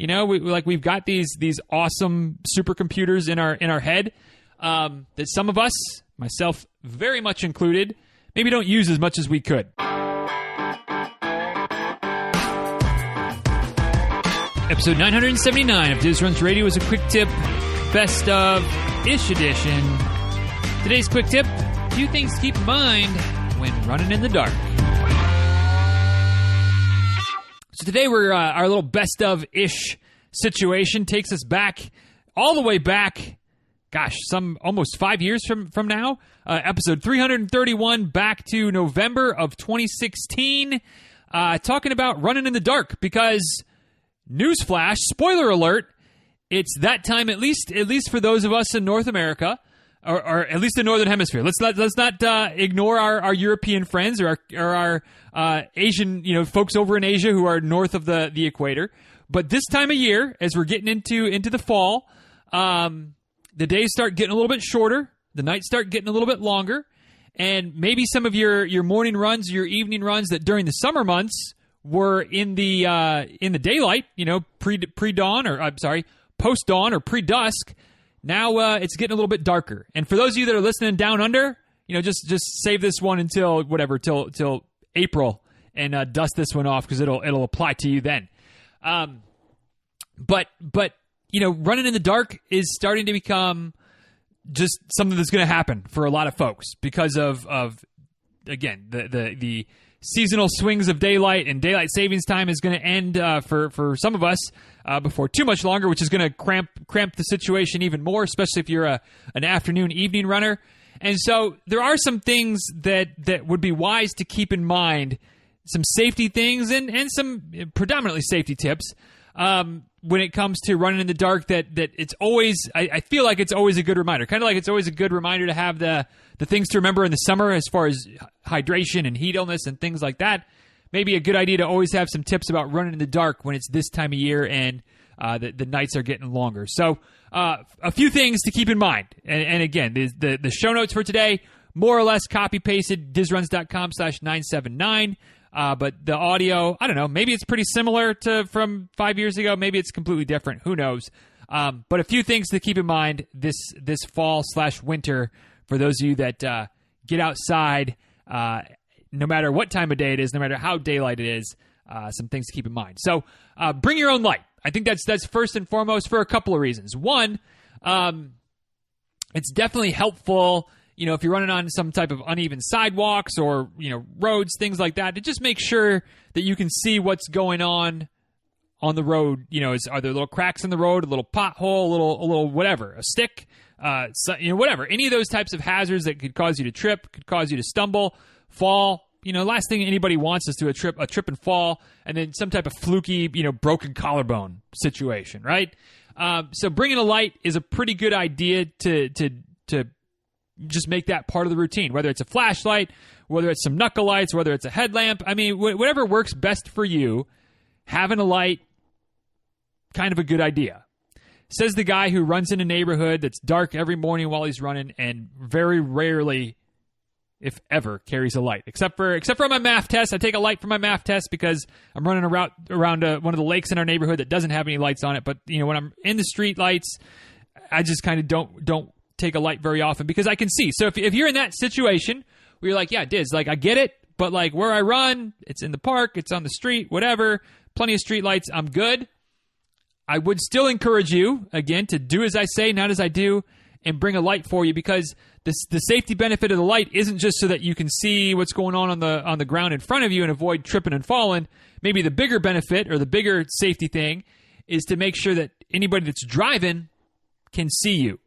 we've got these awesome supercomputers in our head that some of us, myself very much included, maybe don't use as much as we could. Episode 979 of Diz Runs Radio is a quick tip, best of ish edition. Today's quick tip: a few things to keep in mind when running in the dark. So today we're our little best of ish situation takes us back, all the way back. Gosh, some almost 5 years from now. Episode 331, back to November of 2016, talking about running in the dark because. Newsflash, spoiler alert, it's that time, at least for those of us in North America, or at least the Northern Hemisphere. Let's not ignore our European friends or our Asian, folks over in Asia who are north of the equator. But this time of year, as we're getting into the fall, the days start getting a little bit shorter, the nights start getting a little bit longer, and maybe some of your morning runs, your evening runs that during the summer months were in the daylight, pre-dawn, or I'm sorry, post-dawn or pre-dusk. Now it's getting a little bit darker. And for those of you that are listening down under, just save this one until till April and dust this one off because it'll apply to you then. But running in the dark is starting to become just something that's going to happen for a lot of folks because of again the seasonal swings of daylight, and daylight savings time is going to end for some of us before too much longer, which is going to cramp the situation even more, especially if you're an afternoon, evening runner. And so there are some things that would be wise to keep in mind, some safety things and some predominantly safety tips when it comes to running in the dark that it's always, I feel like it's always a good reminder. Kind of like it's always a good reminder to have the things to remember in the summer as far as hydration and heat illness and things like that. Maybe a good idea to always have some tips about running in the dark when it's this time of year and the nights are getting longer. So a few things to keep in mind. And again, the show notes for today, more or less copy-pasted, dizruns.com/979. But the audio, I don't know, maybe it's pretty similar to from 5 years ago. Maybe it's completely different. Who knows? But a few things to keep in mind this fall/winter for those of you that get outside, no matter what time of day it is, no matter how daylight it is, some things to keep in mind. So bring your own light. I think that's first and foremost for a couple of reasons. One, it's definitely helpful, if you're running on some type of uneven sidewalks or, roads, things like that, to just make sure that you can see what's going on the road. Are there little cracks in the road, a little pothole, a little whatever, a stick, whatever. Any of those types of hazards that could cause you to trip, could cause you to stumble, fall. Last thing anybody wants is to a trip and fall, and then some type of fluky, broken collarbone situation, right? So bringing a light is a pretty good idea to just make that part of the routine, whether it's a flashlight, whether it's some knuckle lights, whether it's a headlamp. I mean, whatever works best for you, having a light, kind of a good idea. Says the guy who runs in a neighborhood that's dark every morning while he's running and very rarely, if ever, carries a light. Except for my math test. I take a light for my math test because I'm running around one of the lakes in our neighborhood that doesn't have any lights on it. But, when I'm in the street lights, I just kind of don't take a light very often because I can see. So if you're in that situation where you're like, yeah, Diz, like I get it, but like where I run, it's in the park, it's on the street, whatever, plenty of street lights, I'm good. I would still encourage you, again, to do as I say, not as I do, and bring a light for you because the safety benefit of the light isn't just so that you can see what's going on the ground in front of you and avoid tripping and falling. Maybe the bigger benefit or the bigger safety thing is to make sure that anybody that's driving can see you.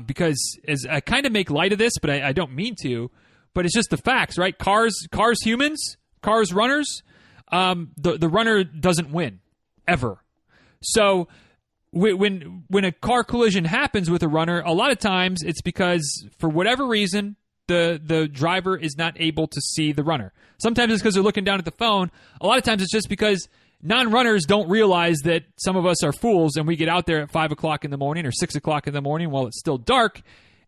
Because as I kind of make light of this, but I don't mean to, but it's just the facts, right? Cars, humans, cars, runners. The runner doesn't win ever. So when a car collision happens with a runner, a lot of times it's because for whatever reason the driver is not able to see the runner. Sometimes it's because they're looking down at the phone. A lot of times it's just because non-runners don't realize that some of us are fools and we get out there at 5 o'clock in the morning or 6 o'clock in the morning while it's still dark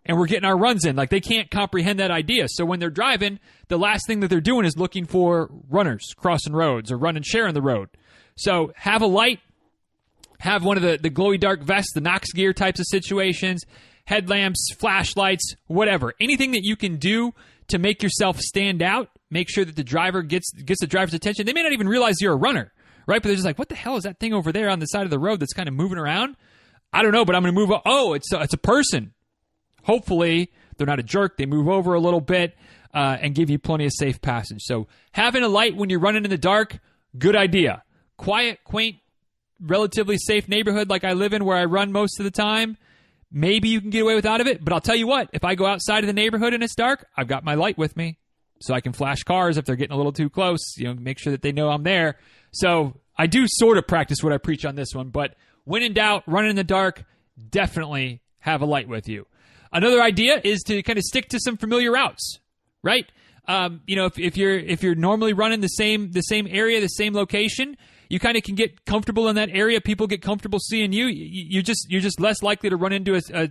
and we're getting our runs in. Like they can't comprehend that idea. So when they're driving, the last thing that they're doing is looking for runners crossing roads or running sharing the road. So have a light. Have one of the glowy dark vests, the Knox gear types of situations, headlamps, flashlights, whatever. Anything that you can do to make yourself stand out, make sure that the driver gets the driver's attention. They may not even realize you're a runner, right? But they're just like, what the hell is that thing over there on the side of the road that's kind of moving around? I don't know, but I'm going to move. Oh, it's a person. Hopefully, they're not a jerk. They move over a little bit and give you plenty of safe passage. So having a light when you're running in the dark, good idea. Quiet, quaint, relatively safe neighborhood like I live in where I run most of the time, maybe you can get away without it. But I'll tell you what, if I go outside of the neighborhood and it's dark, I've got my light with me. So I can flash cars if they're getting a little too close, make sure that they know I'm there. So I do sort of practice what I preach on this one. But when in doubt, run in the dark, definitely have a light with you. Another idea is to kind of stick to some familiar routes, right? If you're normally running the same area, the same location, you kind of can get comfortable in that area. People get comfortable seeing you. You're just less likely to run into a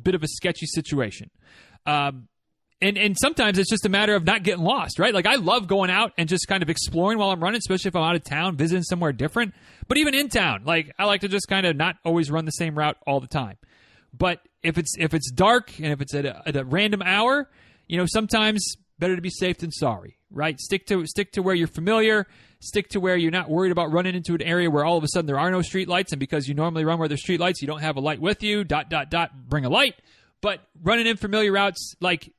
bit of a sketchy situation. And sometimes it's just a matter of not getting lost, right? Like I love going out and just kind of exploring while I'm running, especially if I'm out of town, visiting somewhere different. But even in town, like I like to just kind of not always run the same route all the time. But if it's dark and if it's at a random hour, sometimes better to be safe than sorry, right? Stick to where you're familiar. Stick to where you're not worried about running into an area where all of a sudden there are no street lights, and because you normally run where there's street lights, you don't have a light with you. ... Bring a light. But running in familiar routes, like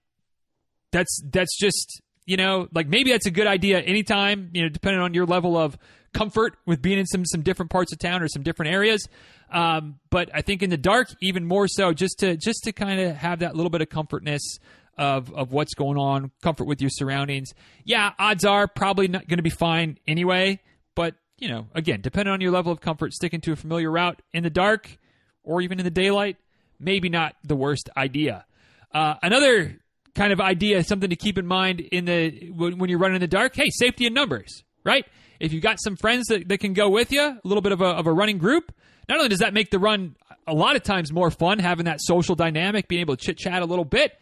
that's just like maybe that's a good idea anytime, depending on your level of comfort with being in some different parts of town or some different areas. But I think in the dark, even more so, just to kind of have that little bit of comfortness of what's going on, comfort with your surroundings. Yeah, odds are probably not going to be fine anyway. But, again, depending on your level of comfort, sticking to a familiar route in the dark or even in the daylight, maybe not the worst idea. Another kind of idea, something to keep in mind when you're running in the dark, hey, safety in numbers, right? If you've got some friends that can go with you, a little bit of a running group, not only does that make the run a lot of times more fun, having that social dynamic, being able to chit-chat a little bit,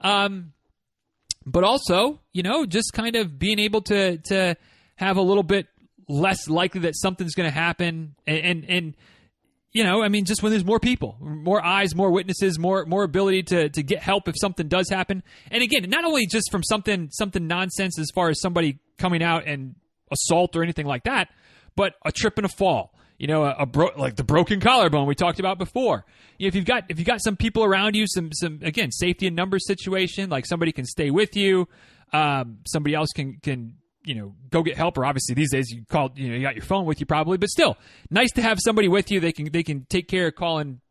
but also, just kind of being able to have a little bit less likely that something's going to happen. And just when there's more people, more eyes, more witnesses, more ability to get help if something does happen. And again, not only just from something nonsense as far as somebody coming out and assault or anything like that, but a trip and a fall. Like the broken collarbone we talked about before. If you've got some people around you, some again safety in numbers situation, like somebody can stay with you, somebody else can go get help. Or obviously these days you got your phone with you probably, but still nice to have somebody with you. They can take care of calling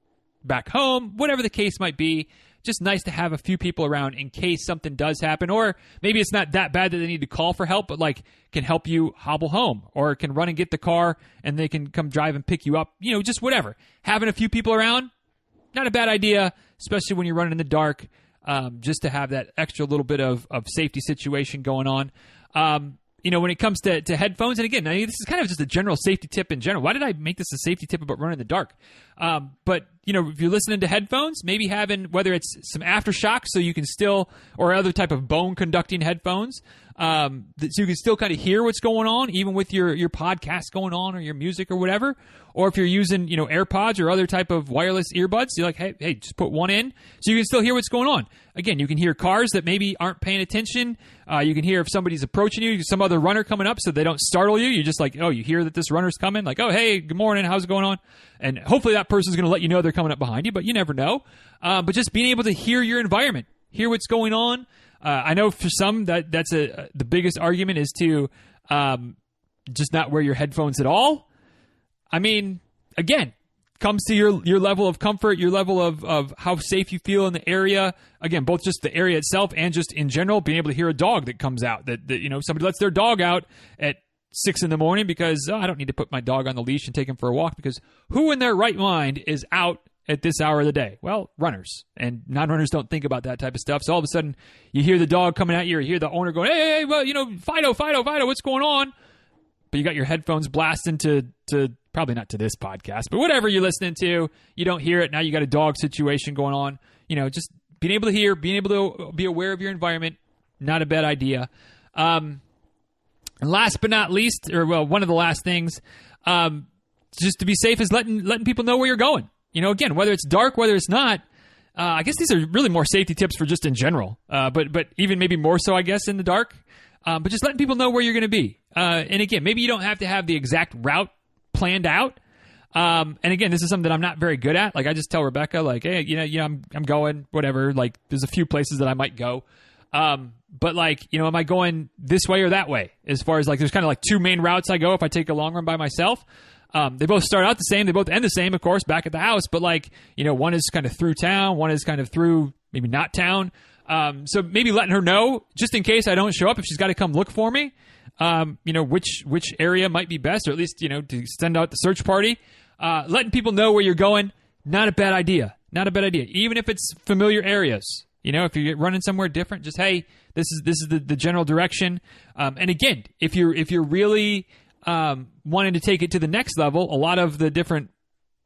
back home, whatever the case might be. Just nice to have a few people around in case something does happen, or maybe it's not that bad that they need to call for help, but like can help you hobble home or can run and get the car and they can come drive and pick you up, just whatever. Having a few people around, not a bad idea, especially when you're running in the dark, just to have that extra little bit of safety situation going on. When it comes to headphones, and again, this is kind of just a general safety tip in general. Why did I make this a safety tip about running in the dark? But if you're listening to headphones, maybe having, whether it's some aftershock so you can still, or other type of bone conducting headphones, so you can still kind of hear what's going on, even with your podcast going on or your music or whatever. Or if you're using, AirPods or other type of wireless earbuds, you're like, hey, just put one in so you can still hear what's going on. Again, you can hear cars that maybe aren't paying attention. You can hear if somebody's approaching you, some other runner coming up, so they don't startle you. You're just like, oh, you hear that this runner's coming? Like, oh, hey, good morning, how's it going on? And hopefully that person's going to let you know they're coming up behind you, but you never know. But just being able to hear your environment, hear what's going on. I know for some that's the biggest argument is to just not wear your headphones at all. I mean, again, comes to your level of comfort, your level of how safe you feel in the area. Again, both just the area itself and just in general, being able to hear a dog that comes out, that somebody lets their dog out at 6 a.m. because I don't need to put my dog on the leash and take him for a walk, because who in their right mind is out at this hour of the day? Well, runners, and non-runners don't think about that type of stuff. So all of a sudden you hear the dog coming at you, or you hear the owner going, hey, well, Fido, what's going on? But you got your headphones blasting to probably not to this podcast, but whatever you're listening to, you don't hear it. Now you got a dog situation going on. Just being able to hear, being able to be aware of your environment, not a bad idea. And last but not least, one of the last things, just to be safe is letting people know where you're going. Again, whether it's dark, whether it's not. I guess these are really more safety tips for just in general, but even maybe more so, I guess, in the dark. But just letting people know where you're going to be. And again, maybe you don't have to have the exact route planned out. And again, this is something that I'm not very good at. Like, I just tell Rebecca, like, hey, I'm going, whatever. Like, there's a few places that I might go. But like, am I going this way or that way? As far as like, there's kind of like two main routes I go if I take a long run by myself. They both start out the same. They both end the same, of course, back at the house. But like, one is kind of through town. One is kind of through maybe not town. So maybe letting her know, just in case I don't show up, if she's got to come look for me, which area might be best, or at least, to send out the search party. Letting people know where you're going, not a bad idea. Not a bad idea. Even if it's familiar areas. If you're running somewhere different, just, hey, this is the general direction. And again, if you're really wanting to take it to the next level, a lot of the different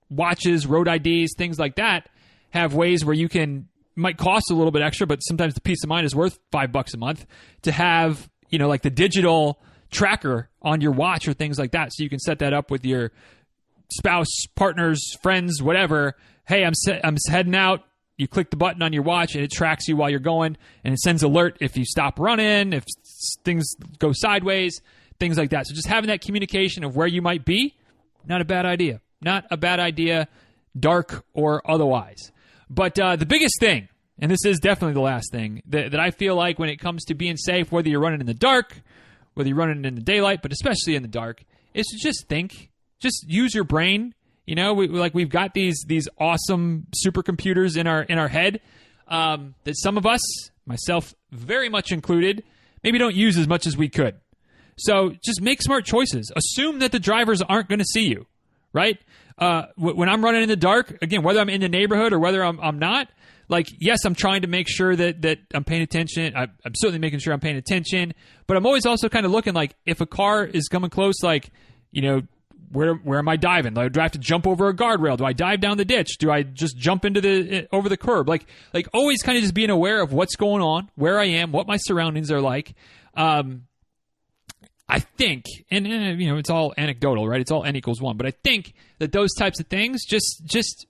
watches, road IDs, things like that have ways where might cost a little bit extra, but sometimes the peace of mind is worth $5 a month to have, like the digital tracker on your watch or things like that. So you can set that up with your spouse, partners, friends, whatever. Hey, I'm heading out. You click the button on your watch and it tracks you while you're going, and it sends alert if you stop running, if things go sideways, things like that. So just having that communication of where you might be, not a bad idea. Not a bad idea, dark or otherwise. But the biggest thing, and this is definitely the last thing, that I feel like when it comes to being safe, whether you're running in the dark, whether you're running in the daylight, but especially in the dark, is to just think. Just use your brain. We've got these awesome supercomputers in our head that some of us, myself very much included, maybe don't use as much as we could. So just make smart choices. Assume that the drivers aren't going to see you, right? When I'm running in the dark, again, whether I'm in the neighborhood or whether I'm not, like, yes, I'm trying to make sure that I'm paying attention. I'm certainly making sure I'm paying attention, but I'm always also kind of looking, like, if a car is coming close, like, where am I diving? Like, do I have to jump over a guardrail? Do I dive down the ditch? Do I just jump over the curb? Like always kind of just being aware of what's going on, where I am, what my surroundings are like. I think, and it's all anecdotal, right? It's all N equals 1. But I think that those types of things just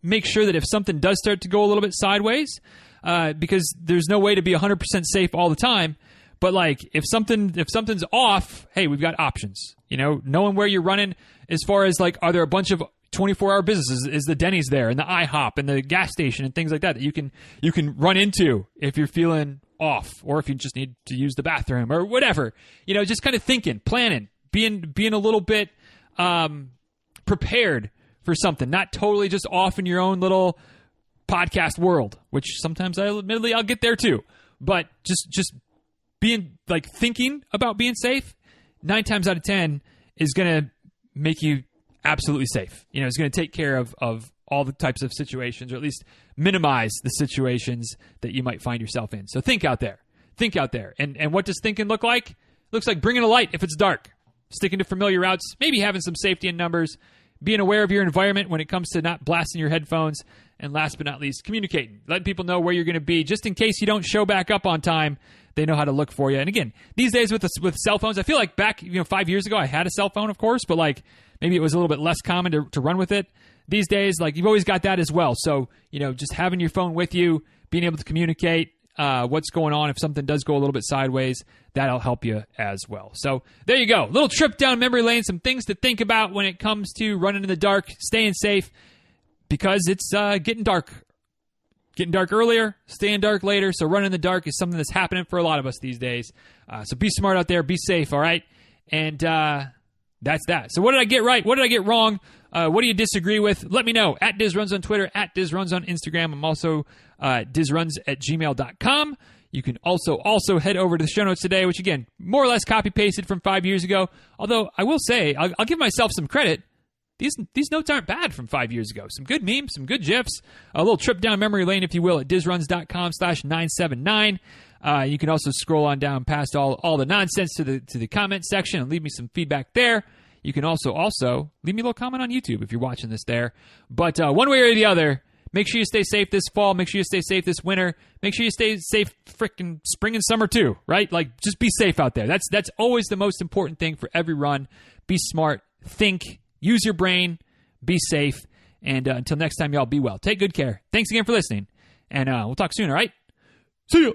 make sure that if something does start to go a little bit sideways, because there's no way to be 100% safe all the time. But like, if something's off, hey, we've got options. Knowing where you're running, as far as like, are there a bunch of 24-hour businesses? Is the Denny's there, and the IHOP, and the gas station, and things like that you can run into if you're feeling off, or if you just need to use the bathroom or whatever. Just kind of thinking, planning, being a little bit prepared for something, not totally just off in your own little podcast world, which sometimes I'll get there too. But just being like thinking about being safe, 9 times out of 10 is going to make you absolutely safe. It's going to take care of all the types of situations, or at least minimize the situations that you might find yourself in. So think out there. And what does thinking look like? It looks like bringing a light if it's dark, sticking to familiar routes, maybe having some safety in numbers, being aware of your environment when it comes to not blasting your headphones, and last but not least, communicating, letting people know where you're going to be, just in case you don't show back up on time. They know how to look for you. And again, these days with cell phones, I feel like back 5 years ago, I had a cell phone, of course, but like maybe it was a little bit less common to run with it. These days, like, you've always got that as well. So, just having your phone with you, being able to communicate what's going on if something does go a little bit sideways, that'll help you as well. So there you go. Little trip down memory lane, some things to think about when it comes to running in the dark, staying safe, because it's getting dark. Getting dark earlier, staying dark later. So running in the dark is something that's happening for a lot of us these days. So be smart out there. Be safe, all right? And that's that. So what did I get right? What did I get wrong? What do you disagree with? Let me know. At DizRuns on Twitter, at DizRuns on Instagram. I'm also DizRuns@gmail.com. You can also head over to the show notes today, which, again, more or less copy-pasted from 5 years ago. Although I will say, I'll give myself some credit. These notes aren't bad from 5 years ago. Some good memes, some good GIFs, a little trip down memory lane, if you will, at DizRuns.com/979. You can also scroll on down past all the nonsense to the comment section and leave me some feedback there. You can also leave me a little comment on YouTube if you're watching this there. But one way or the other, make sure you stay safe this fall. Make sure you stay safe this winter. Make sure you stay safe frickin' spring and summer too, right? Like, just be safe out there. That's always the most important thing for every run. Be smart. Think. Use your brain. Be safe. And until next time, y'all, be well. Take good care. Thanks again for listening. And we'll talk soon, all right? See you.